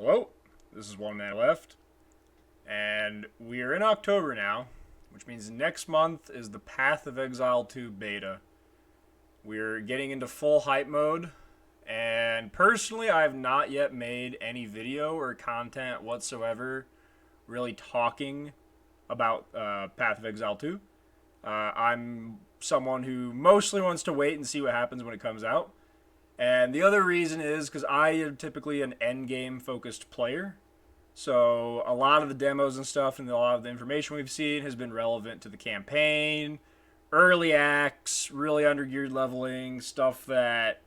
Hello, this is One Man Left, and we are in October now, which means next month is the Path of Exile 2 beta. We're getting into full hype mode, and personally, I have not yet made any video or content whatsoever really talking about Path of Exile 2. I'm someone who mostly wants to wait and see what happens when it comes out. And the other reason is because I am typically an endgame focused player. So a lot of the demos and stuff and a lot of the information we've seen has been relevant to the campaign, early acts, really undergeared leveling, stuff that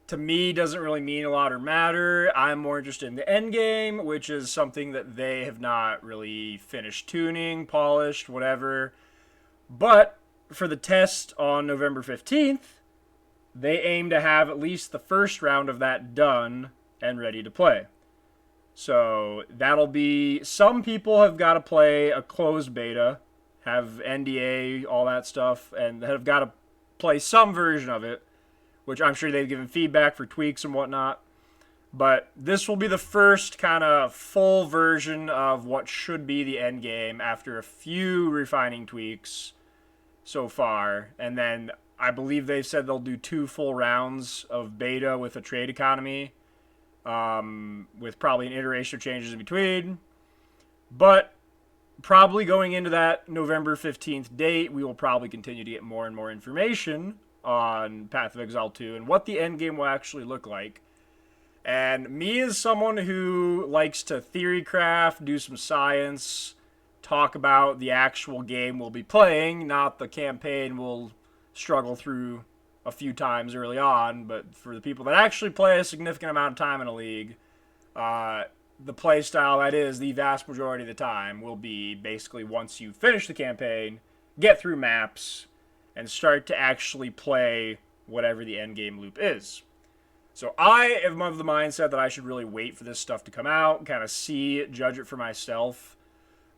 to me doesn't really mean a lot or matter. I'm more interested in the endgame, which is something that they have not really finished tuning, polished, whatever. But for the test on November 15th, they aim to have at least the first round of that done and ready to play. So that'll be, some people have got to play a closed beta, have NDA, all that stuff, and have got to play some version of it, which I'm sure they've given feedback for tweaks and whatnot. But this will be the first kind of full version of what should be the end game after a few refining tweaks so far. And then I believe they've said they'll do 2 full rounds of beta with a trade economy, with probably an iteration of changes in between. But probably going into that November 15th date, we will probably continue to get more and more information on Path of Exile 2 and what the end game will actually look like. And me as someone who likes to theory craft, do some science, talk about the actual game we'll be playing, not the campaign we'll struggle through a few times early on, but for the people that actually play a significant amount of time in a league, the play style that is the vast majority of the time will be basically once you finish the campaign, get through maps, and start to actually play whatever the end game loop is. So I am of the mindset that I should really wait for this stuff to come out, kind of see it, judge it for myself.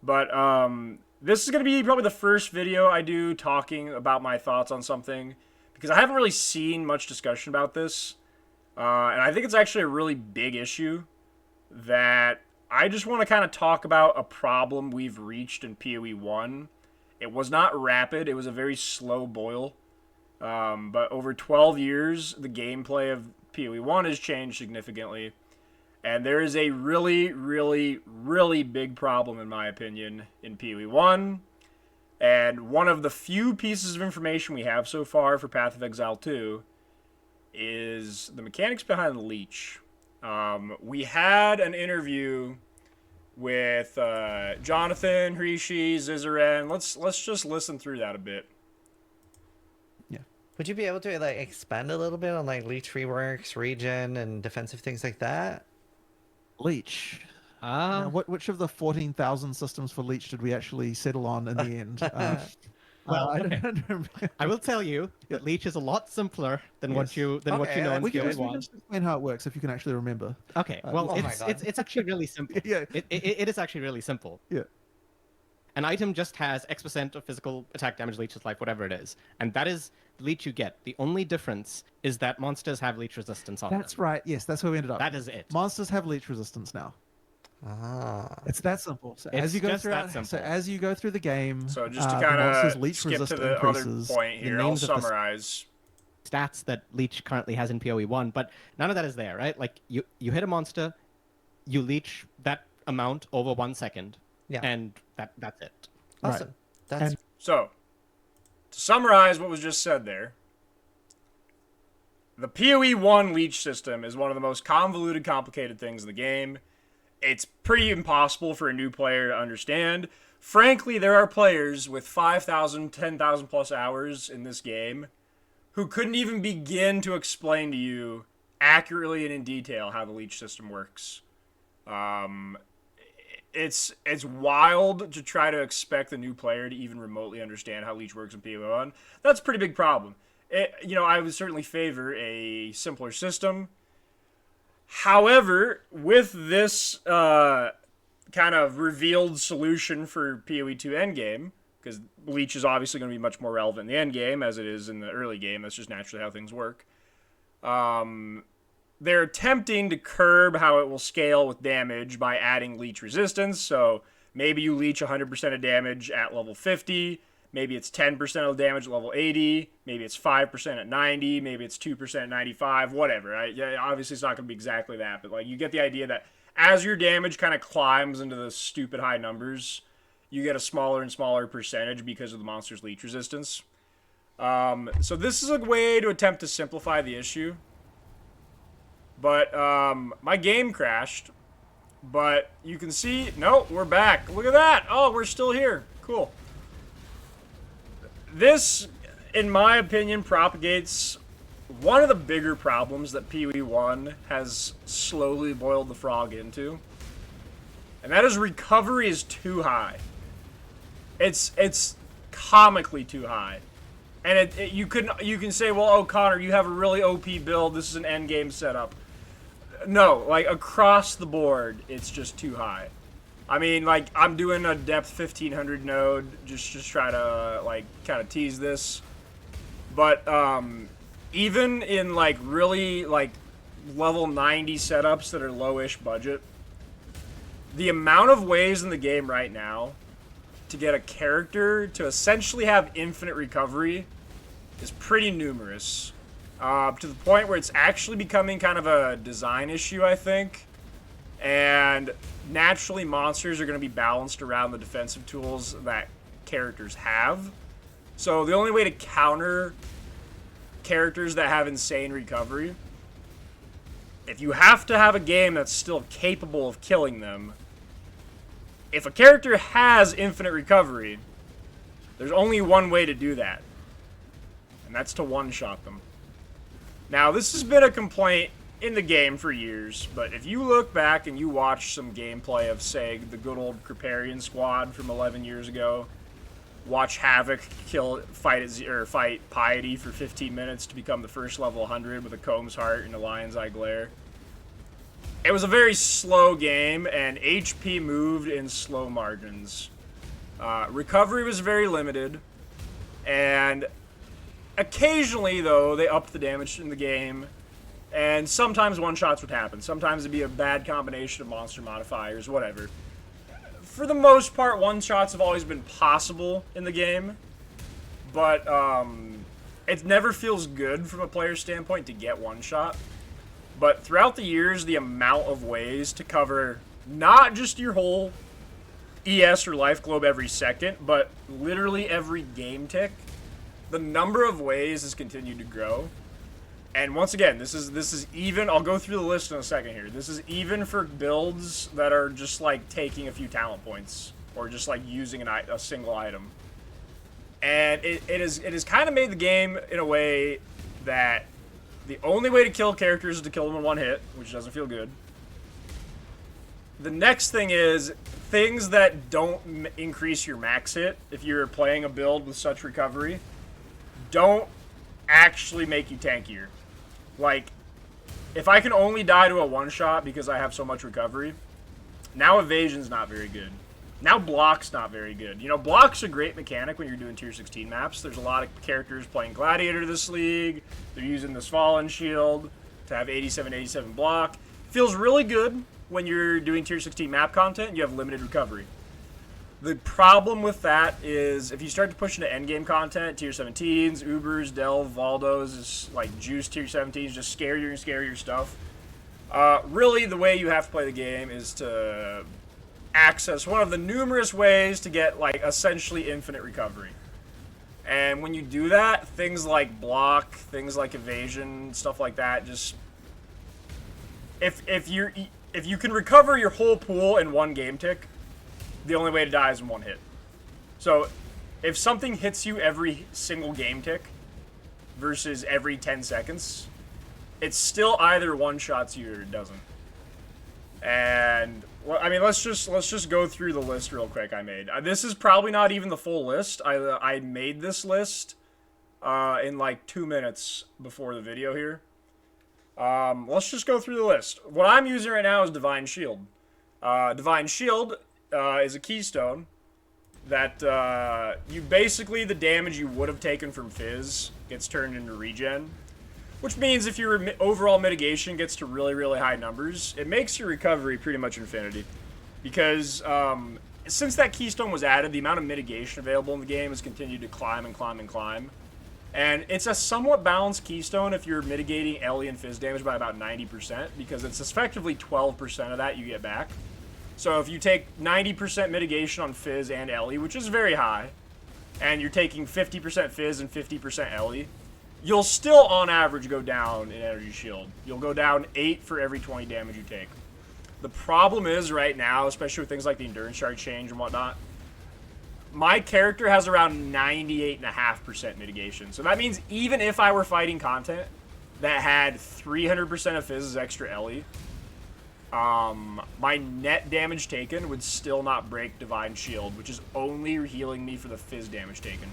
But this is going to be probably the first video I do talking about my thoughts on something, because I haven't really seen much discussion about this. And I think it's actually a really big issue that I just want to kind of talk about a problem we've reached in PoE 1. It was not rapid. It was a very slow boil. But over 12 years, the gameplay of PoE 1 has changed significantly. And there is a really, really, really big problem, in my opinion, in PoE 1. And one of the few pieces of information we have so far for Path of Exile 2 is the mechanics behind the Leech. We had an interview with Jonathan, Hrishi, Zizaren. Let's just listen through that a bit. Yeah. Would you be able to like expand a little bit on like Leech reworks, regen, and defensive things like that? Leech. Now, which of the 14,000 systems for Leech did we actually settle on in the end? Well, I okay. don't remember. I will tell you that Leech is a lot simpler than what you know in we can PoE1. just explain how it works if you can actually remember. Okay, well, oh my God. it's actually really simple. Yeah. It is actually really simple. Yeah. An item just has X% of physical attack damage, leech's life, whatever it is, and that is the leech you get. The only difference is that monsters have leech resistance on them. That's right. Yes, that's where we ended up. That is it. Monsters have Leech resistance now. Ah. It's that simple. So It's as you go just through, that simple. so as you go through the game, So just to the kind monster's of Leech skip to resistance the increases. other point here, I'll names of the summarize. Stats that Leech currently has in PoE1, but none of that is there, right? Like, you hit a monster, you leech that amount over 1 second, Yeah. and that's it. Awesome. That's So, to summarize what was just said there, the PoE 1 leech system is one of the most convoluted, complicated things in the game. It's pretty impossible for a new player to understand. Frankly, there are players with 5,000, 10,000 plus hours in this game who couldn't even begin to explain to you accurately and in detail how the leech system works. It's wild to try to expect a new player to even remotely understand how Leech works in PoE1. That's a pretty big problem. I would certainly favor a simpler system. However, with this kind of revealed solution for PoE2 endgame, because Leech is obviously going to be much more relevant in the endgame as it is in the early game. That's just naturally how things work. they're attempting to curb how it will scale with damage by adding leech resistance. So maybe you leech 100% of damage at level 50. Maybe it's 10% of damage at level 80. Maybe it's 5% at 90. Maybe it's 2% at 95. Whatever. Right? Yeah, obviously, it's not going to be exactly that. But like, you get the idea that as your damage kind of climbs into the stupid high numbers, you get a smaller and smaller percentage because of the monster's leech resistance. So this is a way to attempt to simplify the issue. But my game crashed. But you can see, no, we're back. Look at that. Oh, we're still here. Cool. This, in my opinion, propagates one of the bigger problems that PoE1 has slowly boiled the frog into. And that is recovery is too high. It's comically too high. And you can say, well, oh, Connor, you have a really OP build. This is an endgame setup. No, like, across the board, it's just too high. I mean, like, I'm doing a depth 1500 node, just try to, like, kind of tease this. But, even in, like, really, like, level 90 setups that are low-ish budget, the amount of ways in the game right now to get a character to essentially have infinite recovery is pretty numerous. To the point where it's actually becoming kind of a design issue, I think. And naturally, monsters are going to be balanced around the defensive tools that characters have. So the only way to counter characters that have insane recovery, if you have to have a game that's still capable of killing them, if a character has infinite recovery, there's only one way to do that. And that's to one-shot them. Now, this has been a complaint in the game for years, but if you look back and you watch some gameplay of, say, the good old Kriparian squad from 11 years ago, watch Havoc fight Piety for 15 minutes to become the first level 100 with a Combs Heart and a Lion's Eye Glare. It was a very slow game, and HP moved in slow margins. Recovery was very limited, and occasionally, though, they upped the damage in the game, and sometimes one-shots would happen. Sometimes it'd be a bad combination of monster modifiers, whatever. For the most part, one-shots have always been possible in the game, but it never feels good from a player standpoint to get one-shot. But throughout the years, the amount of ways to cover not just your whole ES or Life Globe every second, but literally every game tick, the number of ways has continued to grow. And once again, this is even, I'll go through the list in a second here. This is even for builds that are just like taking a few talent points or just like using a single item. And it has kind of made the game in a way that the only way to kill characters is to kill them in one hit, which doesn't feel good. The next thing is things that don't increase your max hit if you're playing a build with such recovery don't actually make you tankier. Like, if I can only die to a one-shot because I have so much recovery, now evasion's not very good. Now block's not very good. You know, block's a great mechanic when you're doing tier 16 maps. There's a lot of characters playing Gladiator this league. They're using this Fallen Shield to have 87 block. Feels really good when you're doing tier 16 map content and you have limited recovery. The problem with that is if you start to push into endgame content, tier 17s, Ubers, Delve, Valdos, is like juice tier 17s, just scarier and scarier stuff. Really, the way you have to play the game is to access one of the numerous ways to get like essentially infinite recovery. And when you do that, things like block, things like evasion, stuff like that, just if you can recover your whole pool in one game tick, the only way to die is in one hit. So if something hits you every single game tick versus every 10 seconds, it's still either one-shots you or it doesn't. And well, I mean, let's just go through the list real quick I made. This is probably not even the full list. I made this list in like 2 minutes before the video here. Let's just go through the list. What I'm using right now is Divine Shield. Divine Shield is a keystone that you basically, the damage you would have taken from Fizz gets turned into regen. Which means if your overall mitigation gets to really, really high numbers, it makes your recovery pretty much infinity. Because since that keystone was added, the amount of mitigation available in the game has continued to climb and climb and climb. And it's a somewhat balanced keystone if you're mitigating Ellie and Fizz damage by about 90%, because it's effectively 12% of that you get back. So if you take 90% mitigation on Fizz and Ellie, which is very high, and you're taking 50% Fizz and 50% Ellie, you'll still, on average, go down in energy shield. You'll go down 8 for every 20 damage you take. The problem is, right now, especially with things like the endurance shard change and whatnot, my character has around 98.5% mitigation. So that means even if I were fighting content that had 300% of Fizz's extra Ellie, my net damage taken would still not break Divine Shield, which is only healing me for the Fizz damage taken.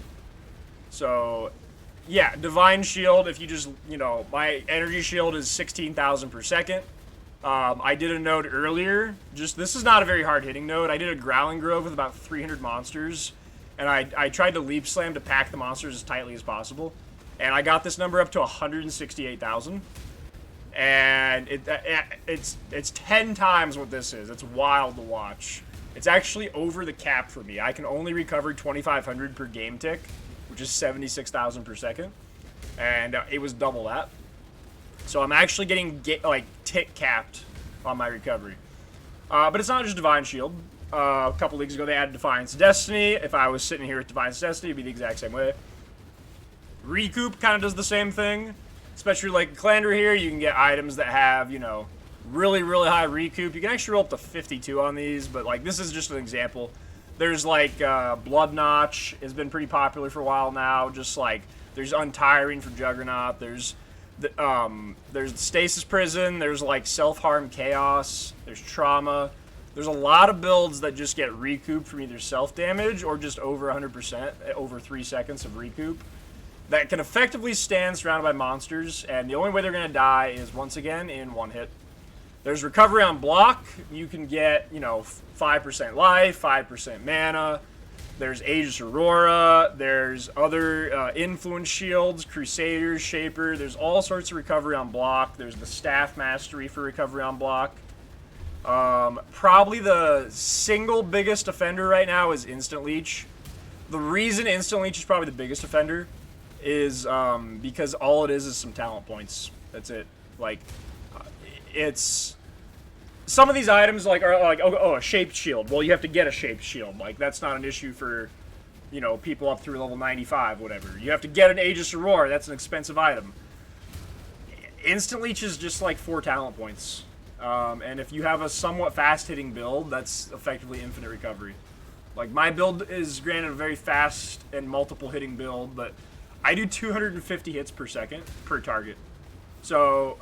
So, yeah, Divine Shield, if you just, my energy shield is 16,000 per second. I did a node earlier. This is not a very hard-hitting node. I did a Growling Grove with about 300 monsters, and I tried to Leap Slam to pack the monsters as tightly as possible. And I got this number up to 168,000. And it's 10 times what this is. It's wild to watch. It's actually over the cap for me. I can only recover 2,500 per game tick, which is 76,000 per second. And it was double that. So I'm actually getting tick capped on my recovery. But it's not just Divine Shield. A couple leagues ago they added Defiance Destiny. If I was sitting here with Defiance Destiny, it'd be the exact same way. Recoup kind of does the same thing. Especially like Calandra here, you can get items that have, really, really high recoup. You can actually roll up to 52 on these, but like this is just an example. There's like Blood Notch has been pretty popular for a while now. Just like there's Untiring for Juggernaut. There's Stasis Prison. There's like Self-Harm Chaos. There's Trauma. There's a lot of builds that just get recouped from either self-damage or just over 100%, over 3 seconds of recoup, that can effectively stand surrounded by monsters, and the only way they're going to die is, once again, in one hit. There's Recovery on Block. You can get, 5% life, 5% mana. There's Aegis Aurora. There's other Influence Shields, Crusaders, Shaper. There's all sorts of Recovery on Block. There's the Staff Mastery for Recovery on Block. Probably the single biggest offender right now is Instant Leech. The reason Instant Leech is probably the biggest offender is because all it is some talent points. That's it. Like, it's... Some of these items are like, a Shaped Shield. Well, you have to get a Shaped Shield. Like, that's not an issue for, people up through level 95, whatever. You have to get an Aegis Aurora. That's an expensive item. Instant Leech is just like 4 talent points. And if you have a somewhat fast-hitting build, that's effectively infinite recovery. Like, my build is granted a very fast and multiple-hitting build, but I do 250 hits per second per target. So,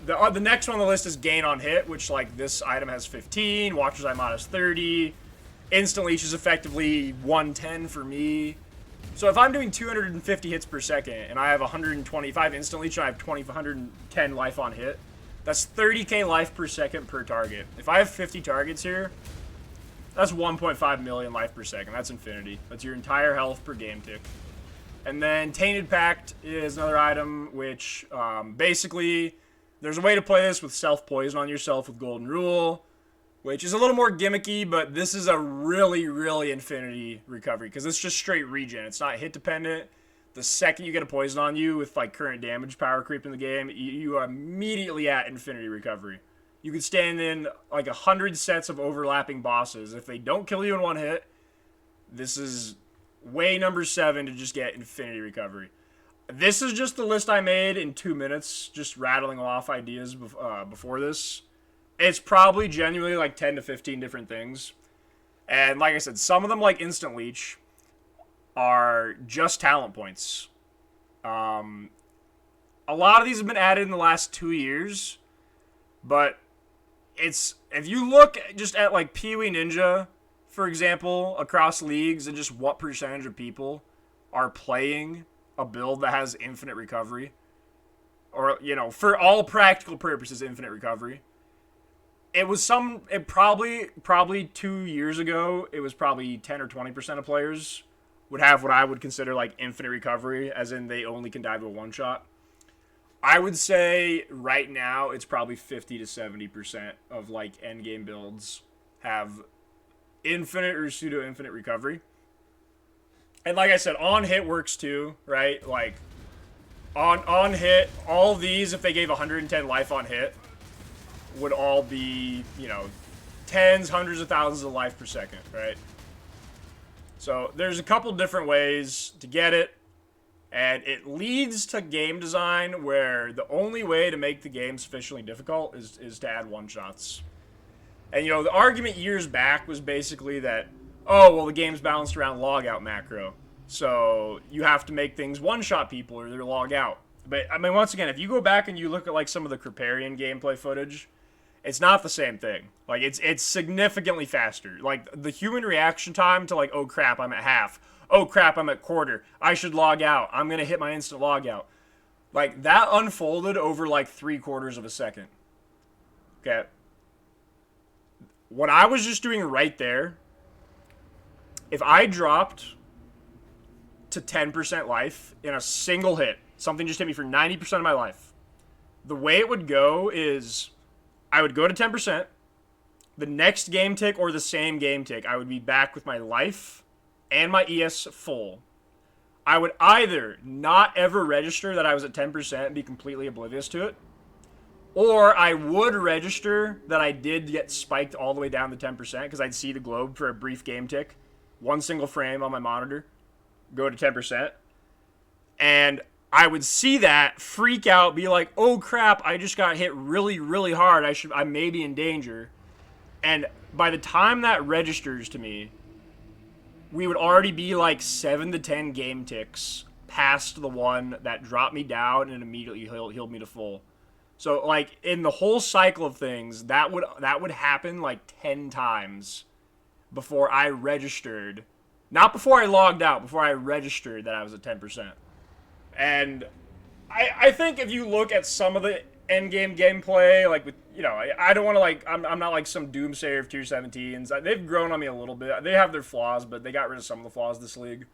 the next one on the list is Gain on Hit, which, like, this item has 15, Watcher's Eye modest 30. Instant Leech is effectively 110 for me. So if I'm doing 250 hits per second, and I have 125 Instant Leech, and I have 110 life on hit, that's 30k life per second per target. If I have 50 targets here, that's 1.5 million life per second. That's infinity. That's your entire health per game tick. And then Tainted Pact is another item which, basically, there's a way to play this with self-poison on yourself with Golden Rule, which is a little more gimmicky, but this is a really, really infinity recovery, because it's just straight regen. It's not hit dependent. The second you get a poison on you with like current damage power creep in the game, you are immediately at infinity recovery. You could stand in like 100 sets of overlapping bosses. If they don't kill you in one hit, this is way number 7 to just get infinity recovery. This is just the list I made in 2 minutes, just rattling off ideas before this. It's probably genuinely like 10 to 15 different things. And like I said, some of them, like Instant Leech, are just talent points. A lot of these have been added in the last 2 years, but if you look just at like Pee-wee Ninja, for example, across leagues, and just what percentage of people are playing a build that has infinite recovery, or, for all practical purposes, infinite recovery. Probably 2 years ago, it was probably 10 or 20% of players would have what I would consider like infinite recovery, as in they only can die to a one-shot. I would say right now it's probably 50 to 70% of like end game builds have infinite or pseudo infinite recovery. And like I said, on hit works too, right? Like on hit, all these, if they gave 110 life on hit, would all be, you know, tens, hundreds of thousands of life per second, right? So there's a couple different ways to get it. And it leads to game design where the only way to make the game sufficiently difficult is to add one-shots. And, you know, the argument years back was basically that, oh, well, the game's balanced around logout macro. So you have to make things one-shot people or they're log out. But, I mean, once again, if you go back and you look at, like, some of the Kripparrian gameplay footage, it's not the same thing. Like, it's significantly faster. Like, the human reaction time to, like, oh, crap, I'm at half. Oh, crap, I'm at quarter. I should log out. I'm going to hit my instant log out. Like, that unfolded over, like, 3/4 of a second. Okay. What I was just doing right there, if I dropped to 10% life in a single hit, something just hit me for 90% of my life, the way it would go is I would go to 10%. The next game tick or the same game tick, I would be back with my life and my ES full. I would either not ever register that I was at 10% and be completely oblivious to it, or I would register that I did get spiked all the way down to 10% because I'd see the globe for a brief game tick, one single frame on my monitor, go to 10%, and I would see that, freak out, be like, oh crap, I just got hit really, really hard, I may be in danger, and by the time that registers to me, we would already be like 7 to 10 game ticks past the one that dropped me down and immediately healed me to full. So like in the whole cycle of things, that would happen like 10 times before I registered. Not before I logged out, before I registered that I was at 10%. And I think if you look at some of the endgame gameplay, like with, you know, I don't want to like, I'm not like some doomsayer of tier 17s. They've grown on me a little bit. They have their flaws, but they got rid of some of the flaws this league.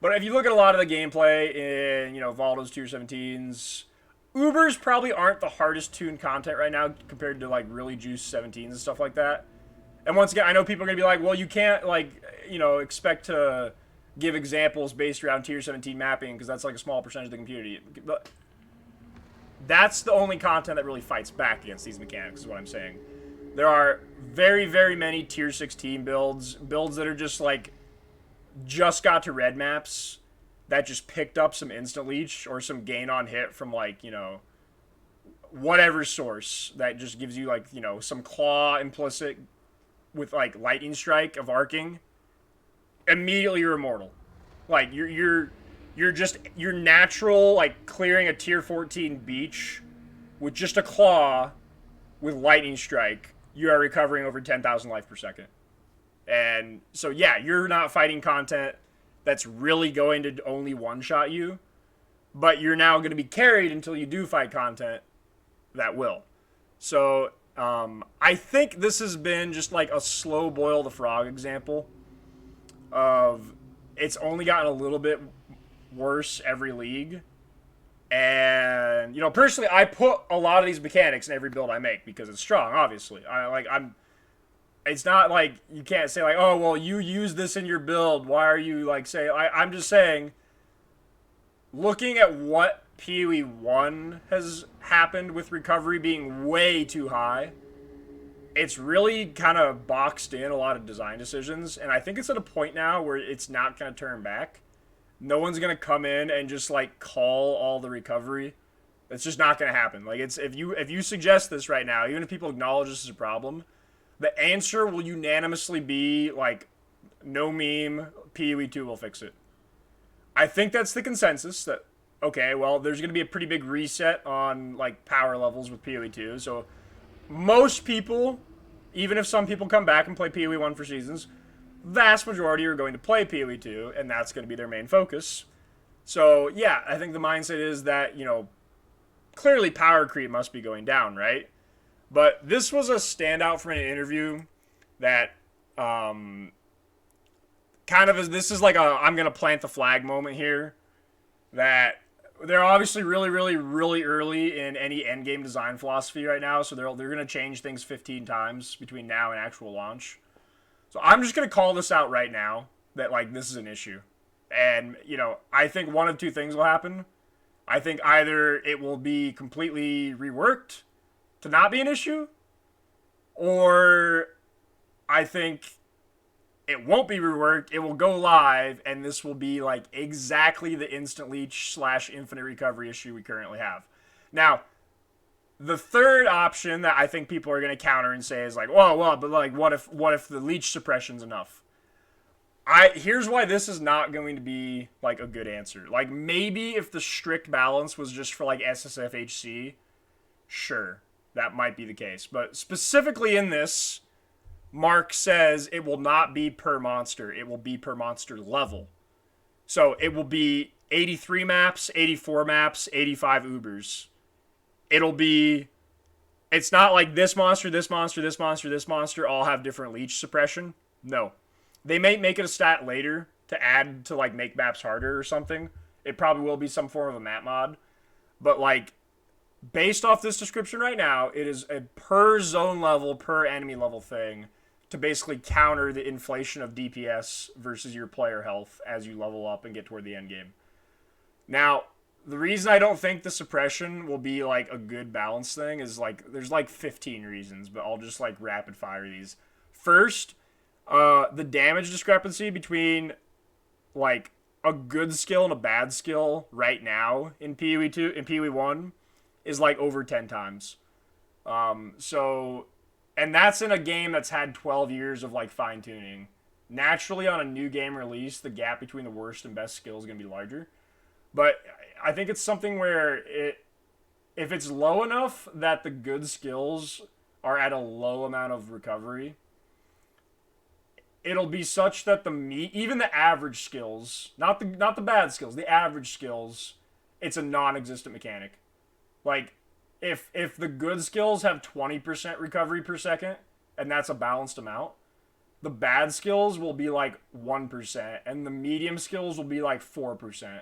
But if you look at a lot of the gameplay in, you know, Valdo's tier 17s, Ubers probably aren't the hardest tuned content right now compared to like really juiced 17s and stuff like that. And once again, I know people are going to be like, well, you can't like, you know, expect to give examples based around tier 17 mapping because that's like a small percentage of the community. But that's the only content that really fights back against these mechanics, is what I'm saying. There are very, very many tier 16 builds that are just like, just got to red maps that just picked up some instant leech or some gain on hit from like, you know, whatever source that just gives you like, you know, some claw implicit with like lightning strike of arcing. Immediately you're immortal. Like you're just your natural like clearing a tier 14 beach with just a claw with lightning strike. You are recovering over 10,000 life per second. And so yeah, you're not fighting content that's really going to only one-shot you, but you're now going to be carried until you do fight content that will. So I think this has been just like a slow boil the frog example of it's only gotten a little bit worse every league. And, you know, personally, I put a lot of these mechanics in every build I make because it's strong, obviously. It's not like you can't say like, oh, well, you use this in your build. Why are you like saying? I'm just saying, looking at what PoE 1 has happened with recovery being way too high, it's really kind of boxed in a lot of design decisions. And I think it's at a point now where it's not going to turn back. No one's going to come in and just like call all the recovery. It's just not going to happen. Like it's if you suggest this right now, even if people acknowledge this is a problem, the answer will unanimously be, like, no meme, PoE 2 will fix it. I think that's the consensus that, okay, well, there's going to be a pretty big reset on, like, power levels with PoE 2. So most people, even if some people come back and play PoE 1 for seasons, vast majority are going to play PoE 2, and that's going to be their main focus. So, yeah, I think the mindset is that, you know, clearly power creep must be going down, right? But this was a standout from an interview that kind of is, this is like a I'm going to plant the flag moment here. That they're obviously really early in any endgame design philosophy right now, so they're going to change things 15 times between now and actual launch. So I'm just going to call this out right now that like this is an issue. And, you know, I think one of two things will happen. I think either it will be completely reworked to not be an issue, or I think it won't be reworked, it will go live, and this will be like exactly the instant leech / infinite recovery issue we currently have. Now, the third option that I think people are going to counter and say is like, well, but like, what if the leech suppression's enough? Here's why this is not going to be like a good answer. Like maybe if the strict balance was just for like SSFHC, sure, that might be the case. But specifically in this, Mark says it will not be per monster. It will be per monster level. So it will be 83 maps, 84 maps, 85 Ubers. It's not like this monster, this monster, this monster, this monster all have different leech suppression. No. They may make it a stat later to add to like make maps harder or something. It probably will be some form of a map mod. But like based off this description right now, it is a per zone level, per enemy level thing to basically counter the inflation of DPS versus your player health as you level up and get toward the end game. Now, the reason I don't think the suppression will be like a good balance thing is like there's like 15 reasons, but I'll just like rapid fire these. First, the damage discrepancy between like a good skill and a bad skill right now in PoE 2 and PoE 1 is like over 10 times. And that's in a game that's had 12 years of like fine tuning. Naturally, on a new game release, the gap between the worst and best skill is going to be larger. But I think it's something where if it's low enough that the good skills are at a low amount of recovery, it'll be such that even the average skills, not the bad skills, the average skills, it's a non-existent mechanic. Like if the good skills have 20% recovery per second, and that's a balanced amount, the bad skills will be like 1%, and the medium skills will be like 4%,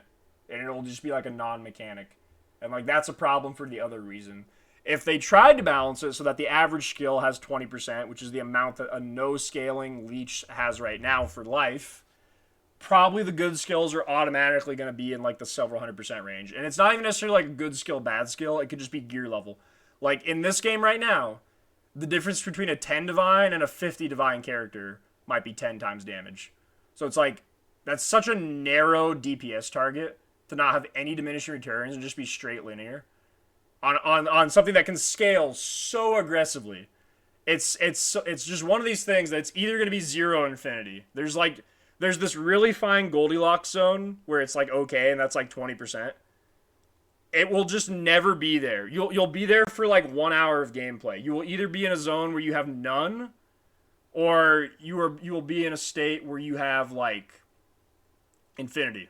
and it'll just be like a non-mechanic. And like that's a problem for the other reason. If they tried to balance it so that the average skill has 20%, which is the amount that a no-scaling leech has right now for life, probably the good skills are automatically going to be in like the several 100% range. And it's not even necessarily like a good skill, bad skill. It could just be gear level. Like in this game right now, the difference between a 10 divine and a 50 divine character might be 10 times damage. So it's like, that's such a narrow DPS target to not have any diminishing returns and just be straight linear. On something that can scale so aggressively. It's just one of these things that it's either going to be 0 or infinity. There's this really fine Goldilocks zone where it's like okay, and that's like 20%. It will just never be there. You'll be there for like 1 hour of gameplay. You will either be in a zone where you have none, or you will be in a state where you have like infinity.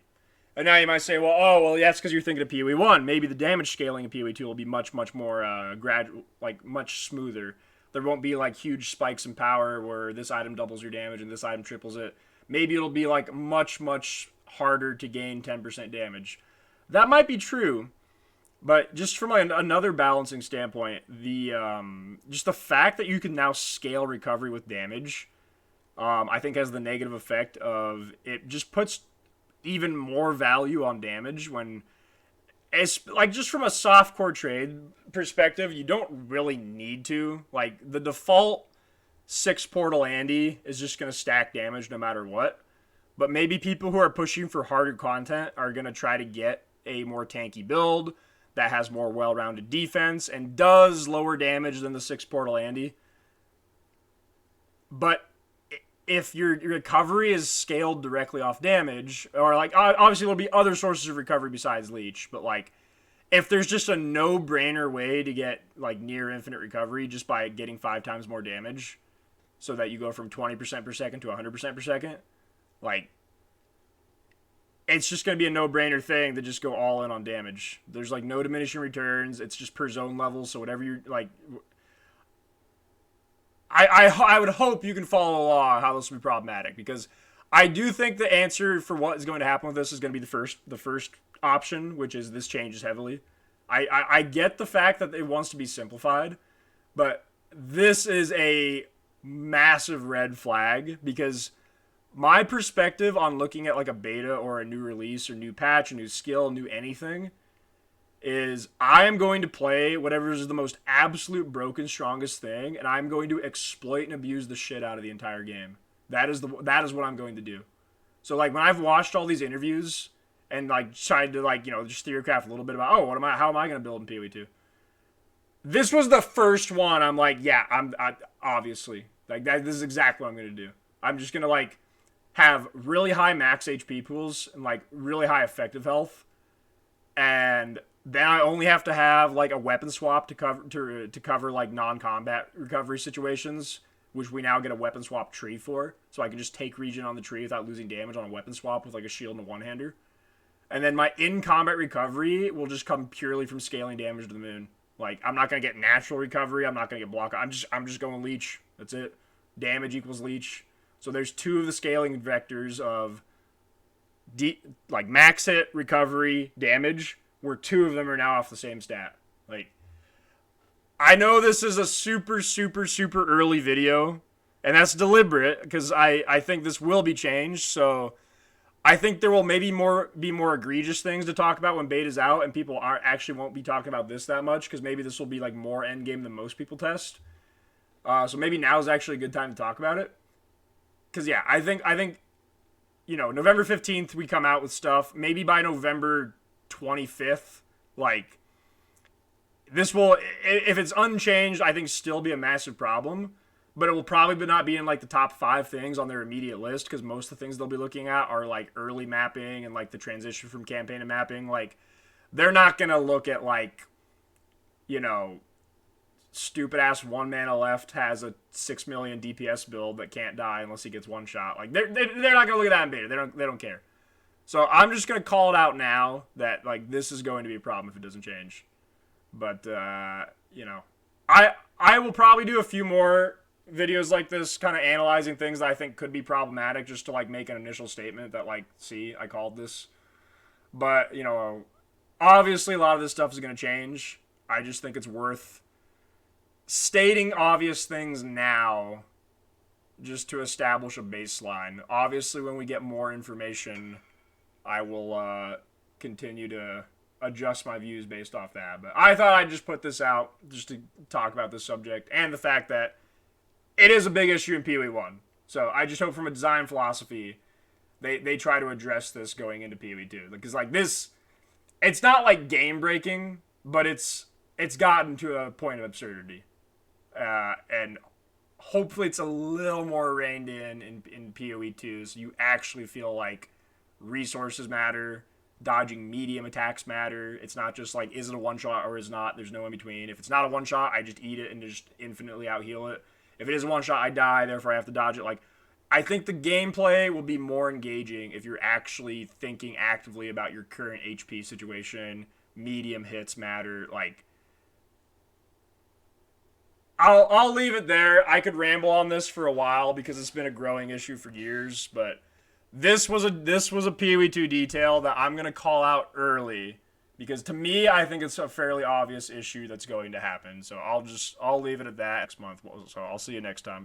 And now you might say, well, that's because you're thinking of PoE 1. Maybe the damage scaling in PoE 2 will be much more gradual, like much smoother. There won't be like huge spikes in power where this item doubles your damage and this item triples it. Maybe it'll be like much harder to gain 10% damage. That might be true, but just from another balancing standpoint, just the fact that you can now scale recovery with damage, I think has the negative effect of it just puts even more value on damage when it's like just from a softcore trade perspective, you don't really need to. Like the default 6 portal Andy is just going to stack damage no matter what. But maybe people who are pushing for harder content are going to try to get a more tanky build that has more well-rounded defense and does lower damage than the 6 portal Andy. But if your recovery is scaled directly off damage, or like obviously there'll be other sources of recovery besides Leech, but like if there's just a no-brainer way to get like near infinite recovery just by getting 5 times more damage, so that you go from 20% per second to 100% per second, like it's just going to be a no-brainer thing to just go all in on damage. There's like no diminishing returns. It's just per zone level, so whatever you're like. I would hope you can follow along how this will be problematic, because I do think the answer for what is going to happen with this is going to be the first option, which is this changes heavily. I get the fact that it wants to be simplified, but this is a massive red flag because my perspective on looking at like a beta or a new release or new patch, a new skill, new anything is I am going to play whatever is the most absolute broken strongest thing, and I'm going to exploit and abuse the shit out of the entire game. That is what I'm going to do. So like when I've watched all these interviews and like tried to like, you know, just theorycraft a little bit about how am I going to build in PoE 2? This was the first one I'm like, yeah, I obviously like that this is exactly what I'm going to do. I'm just going to like have really high max HP pools and like really high effective health, and then I only have to have like a weapon swap to cover like non-combat recovery situations, which we now get a weapon swap tree for, so I can just take regen on the tree without losing damage on a weapon swap with like a shield and a one-hander. And then my in-combat recovery will just come purely from scaling damage to the moon. Like I'm not gonna get natural recovery. I'm not gonna get block. I'm just going leech. That's it. Damage equals leech. So there's two of the scaling vectors of like max hit, recovery, damage, where two of them are now off the same stat. Like, I know this is a super, super, super early video, and that's deliberate, because I think this will be changed, so I think there will maybe be more egregious things to talk about when beta's out, and people won't be talking about this that much, because maybe this will be like more endgame than most people test. So maybe now is actually a good time to talk about it. Because, yeah, I think, you know, November 15th we come out with stuff. Maybe by November 25th, like, this will, if it's unchanged, I think still be a massive problem. But it will probably not be in, like, the top 5 things on their immediate list, because most of the things they'll be looking at are, like, early mapping and, like, the transition from campaign to mapping. Like, they're not going to look at, like, you know, stupid-ass one mana left has a 6 million DPS build that can't die unless he gets one shot. Like, they're not going to look at that in beta. They don't care. So I'm just going to call it out now that, like, this is going to be a problem if it doesn't change. But, you know, I will probably do a few more videos like this, kind of analyzing things that I think could be problematic, just to, like, make an initial statement that, like, see, I called this. But, you know, obviously a lot of this stuff is going to change. I just think it's worth stating obvious things now just to establish a baseline. Obviously, when we get more information, I will continue to adjust my views based off that. But I thought I'd just put this out just to talk about this subject and the fact that it is a big issue in PoE 1. So I just hope from a design philosophy they try to address this going into PoE 2. Because like this, it's not like game breaking, but it's gotten to a point of absurdity. And hopefully it's a little more reined in PoE 2, so you actually feel like resources matter, dodging medium attacks matter. It's not just like, is it a one-shot or is not? There's no in-between. If it's not a one-shot, I just eat it and just infinitely out-heal it. If it is a one-shot, I die, therefore I have to dodge it. Like, I think the gameplay will be more engaging if you're actually thinking actively about your current HP situation. Medium hits matter. Like, I'll leave it there. I could ramble on this for a while because it's been a growing issue for years, but this was a PoE 2 detail that I'm gonna call out early because to me I think it's a fairly obvious issue that's going to happen. So I'll leave it at that next month. So I'll see you next time.